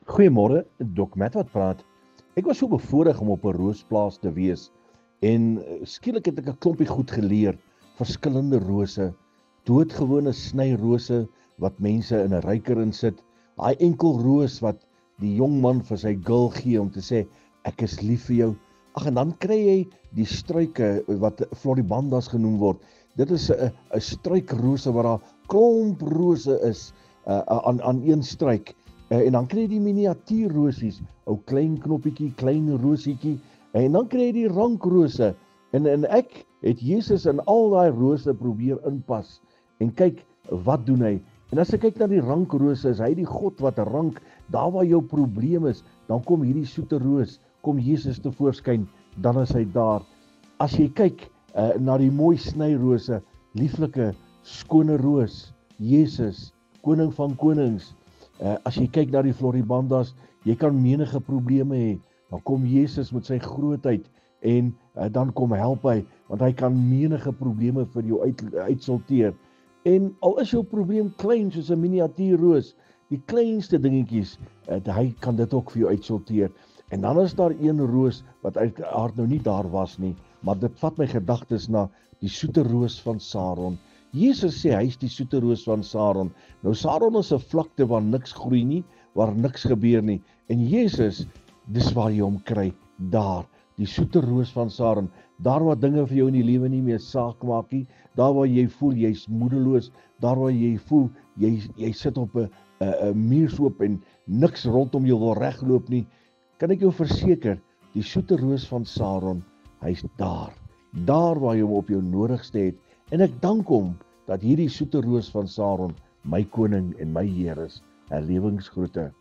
Goeiemôre, Dok Matt wat praat. Ek was so bevoorreg om op 'n roosplaas te wees en skielik het ek 'n klompie goed geleer, verskillende rose, doodgewone snyrose wat mense in 'n ryker insit, daai enkel roos wat die jong man vir sy girl gee om te sê ek is lief vir jou. Ag en dan kry jy die struike wat Floribandas genoem word. Dit is 'n struikrose waar daar klomp rose is aan een struik. En dan kry jy die miniatuurrosies, ou klein knoppietjie, klein rosietjie, en dan kry jy die rankrose. En ek het Jesus in al daai rose probeer inpas en kyk wat doen hy. En as ek kyk na die rankrose, is hy die God wat rank. Daar waar jou probleem is, dan kom hierdie soete roos, kom Jesus tevoorskyn, dan is hy daar. As jy kyk na die mooi snyrose, lieflike, skone roos, Jesus, koning van konings. As jy kyk na die Floribandas, jy kan menige probleme hê, dan kom Jesus met sy grootheid en dan kom help hy, want hy kan menige probleme vir jou uitsorteer. En al is jou probleem klein soos 'n miniatuurroos, die kleinste dingetjies, hy kan dit ook vir jou uitsorteer. En dan is daar een roos wat uit aard nou nie daar was nie, maar dit vat my gedagtes na die soete roos van Saron. Jesus sê hy is die soete roos van Saron. Nou Saron is 'n vlakte waar niks groei nie, waar niks gebeur nie. En Jesus, dis waar jy hom kry, daar, die soete roos van Saron. Daar waar dinge vir jou in die lewe nie meer saak maak nie, daar waar jy voel jy's moedeloos, daar waar jy voel jy sit op 'n muurshoop en niks rondom jou wil regloop nie, kan ek jou verseker, die soete roos van Saron, hy's daar. Daar waar jy hom op jou nodigste het. En ek dank hom dat hierdie soete roos van Saron my koning en my Heer is. Herlewingsgroete.